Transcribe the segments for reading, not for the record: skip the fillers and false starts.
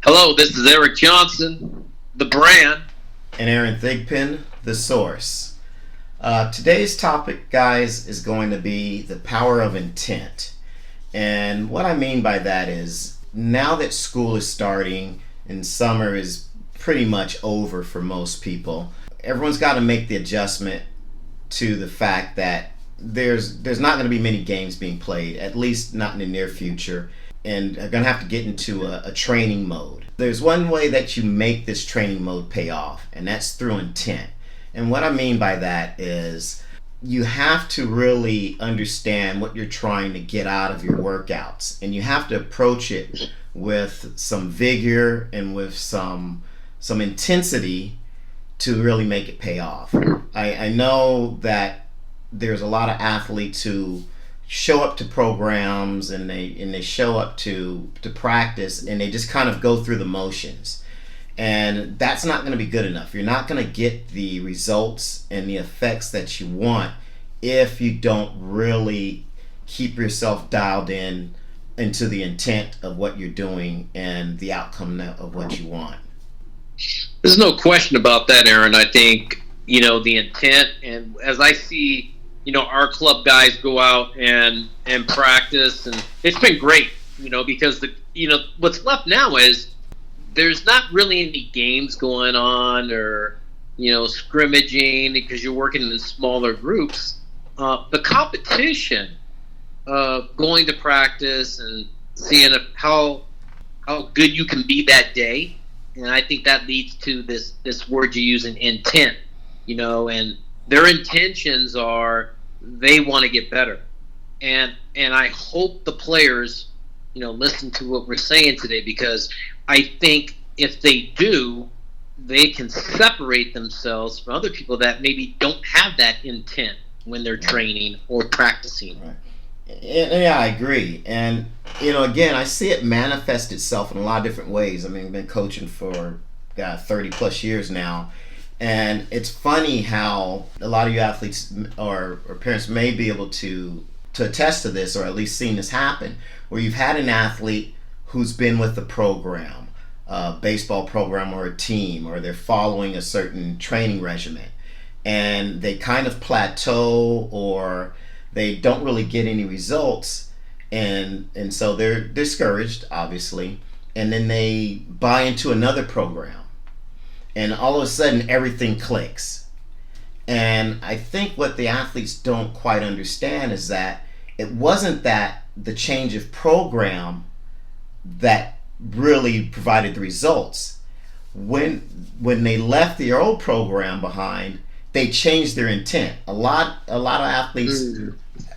Hello, this is Eric Johnson, the brand. And Aaron Thigpen, the source. Today's topic, guys, is going to be the power of intent. And what I mean by that is now that school is starting and summer is pretty much over for most people, everyone's got to make the adjustment to the fact that there's not going to be many games being played, at least not in the near future, and are going to have to get into a training mode. There's one way that you make this training mode pay off, and that's through intent. And what I mean by that is you have to really understand what you're trying to get out of your workouts, and you have to approach it with some vigor and with some intensity to really make it pay off. I know that there's a lot of athletes who show up to programs and they show up to practice and they just kind of go through the motions, and that's not going to be good enough. You're not going to get the results and the effects that you want if you don't really keep yourself dialed in into the intent of what you're doing and the outcome of what you want. There's no question about that, Aaron. I think, the intent, and as I see, our club guys go out and practice, and it's been great, because what's left now is there's not really any games going on or, scrimmaging because you're working in smaller groups. The competition of going to practice and seeing how good you can be that day. And I think that leads to this word you use, an intent, and their intentions are they want to get better. And I hope the players, listen to what we're saying today, because I think if they do, they can separate themselves from other people that maybe don't have that intent when they're training or practicing. Right. Yeah, I agree. And, again, I see it manifest itself in a lot of different ways. I mean, I've been coaching for 30 plus years now. And it's funny how a lot of you athletes or parents may be able to attest to this, or at least seen this happen, where you've had an athlete who's been with the program, a baseball program or a team, or they're following a certain training regimen, and they kind of plateau or they don't really get any results, and so they're discouraged, obviously, and then they buy into another program, and all of a sudden everything clicks. And I think what the athletes don't quite understand is that it wasn't that the change of program that really provided the results. When they left the old program behind, they changed their intent. A lot of athletes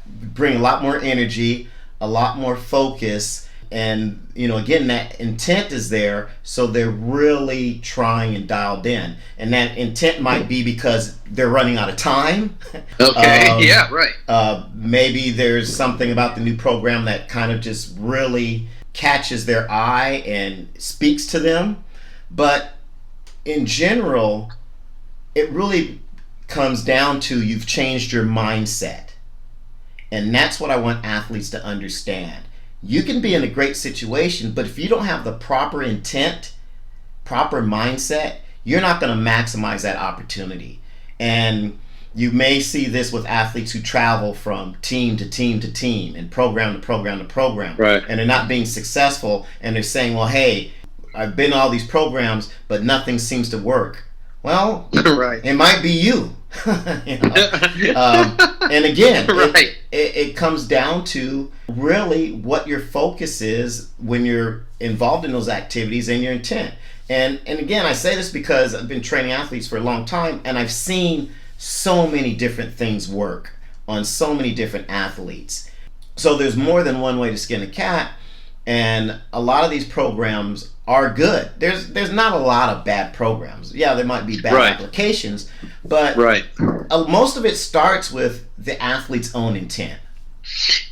bring a lot more energy, a lot more focus, and again, that intent is there, so they're really trying and dialed in. And that intent might be because they're running out of time. Okay, yeah, right. Maybe there's something about the new program that kind of just really catches their eye and speaks to them. But in general, it really comes down to you've changed your mindset. And that's what I want athletes to understand. You can be in a great situation, but if you don't have the proper intent, proper mindset, you're not going to maximize that opportunity. And you may see this with athletes who travel from team to team to team and program to program to program. Right. And they're not being successful, and they're saying, well, hey, I've been in all these programs, but nothing seems to work. Well, right. It might be you. And again, right. it comes down to really what your focus is when you're involved in those activities and your intent. And again, I say this because I've been training athletes for a long time, and I've seen so many different things work on so many different athletes. So there's more than one way to skin a cat, and a lot of these programs are good. There's not a lot of bad programs. Yeah, there might be bad applications, but most of it starts with the athlete's own intent.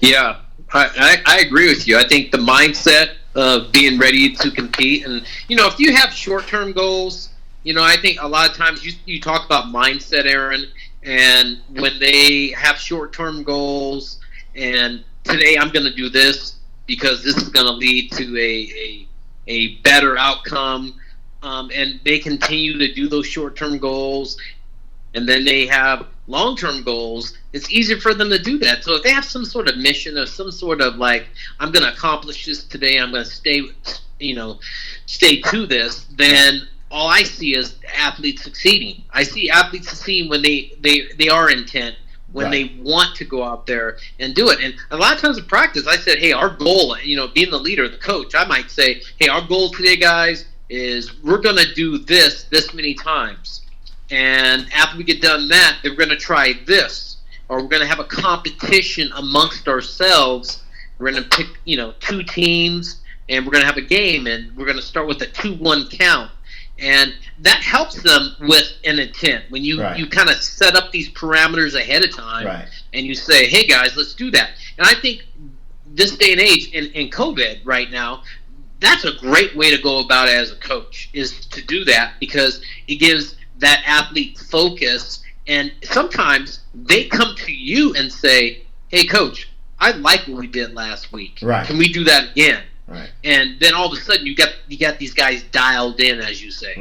Yeah, I agree with you. I think the mindset of being ready to compete, and if you have short-term goals, I think a lot of times you talk about mindset, Aaron, and when they have short-term goals, and today I'm going to do this because this is going to lead to a a better outcome, and they continue to do those short-term goals, and then they have long-term goals, it's easier for them to do that. So if they have some sort of mission or some sort of like, I'm going to accomplish this today, I'm going to stay to this, then all I see is athletes succeeding. I see athletes succeeding when they are intent, when they want to go out there and do it. And a lot of times in practice, I said, hey, our goal, being the leader, the coach, I might say, hey, our goal today, guys, is we're going to do this many times. And after we get done that, then we're going to try this, or we're going to have a competition amongst ourselves. We're going to pick, 2 teams, and we're going to have a game, and we're going to start with a 2-1 count. And that helps them with an intent. When you kind of set up these parameters ahead of time, and you say, hey, guys, let's do that. And I think this day and age, in COVID right now, that's a great way to go about it as a coach, is to do that, because it gives that athlete focus, and sometimes they come to you and say, hey, coach, I like what we did last week. Can we do that again? And then all of a sudden you got these guys dialed in, as you say.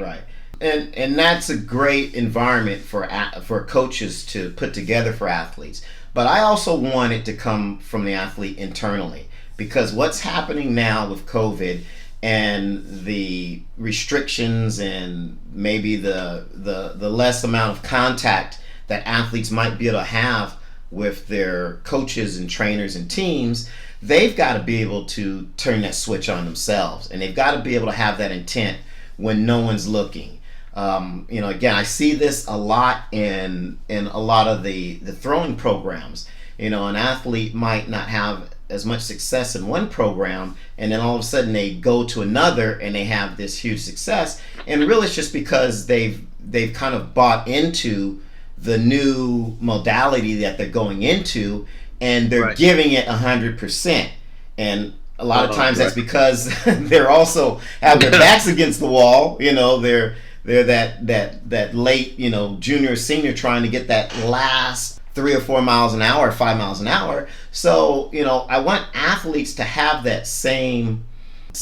And that's a great environment for coaches to put together for athletes. But I also want it to come from the athlete internally, because what's happening now with COVID and the restrictions and maybe the less amount of contact that athletes might be able to have with their coaches and trainers and teams, they've got to be able to turn that switch on themselves, and they've got to be able to have that intent when no one's looking. Again, I see this a lot in a lot of the throwing programs. An athlete might not have as much success in one program, and then all of a sudden they go to another and they have this huge success, and really it's just because they've kind of bought into the new modality that they're going into, and they're giving it 100%. And a lot of times that's because they're also have their backs against the wall. They're that late junior or senior trying to get that last 3 or 4 miles an hour, 5 miles an hour. So, I want athletes to have that same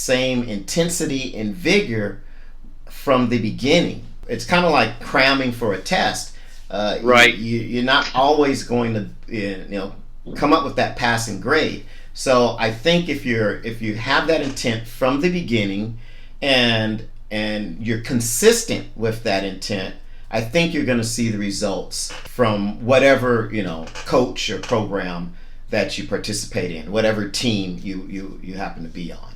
intensity and vigor from the beginning. It's kind of like cramming for a test. You're not always going to, come up with that passing grade. So I think if you have that intent from the beginning, and you're consistent with that intent, I think you're going to see the results from whatever coach or program that you participate in, whatever team you happen to be on.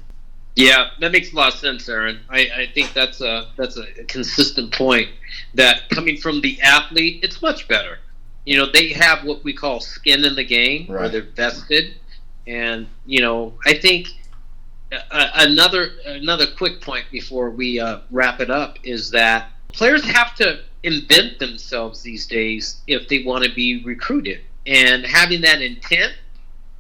Yeah, that makes a lot of sense, Aaron. I think that's a consistent point, that coming from the athlete, it's much better. They have what we call skin in the game, where they're vested, and I think another quick point before we wrap it up is that players have to invent themselves these days if they want to be recruited, and having that intent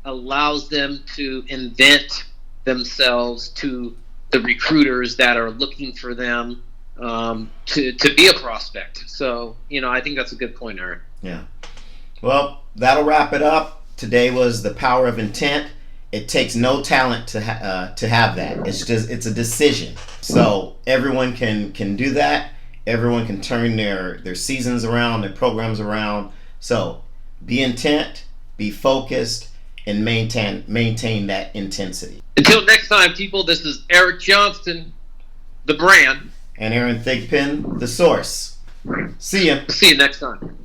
allows them to invent themselves to the recruiters that are looking for them to be a prospect. So I think that's a good point, Aaron. Yeah. Well, that'll wrap it up. Today was the power of intent. It takes no talent to have that. It's a decision. So everyone can do that. Everyone can turn their seasons around, their programs around. So be intent, be focused, and maintain that intensity. Until next time, people, this is Eric Johnston, the brand. And Aaron Thigpen, the source. See ya. See you next time.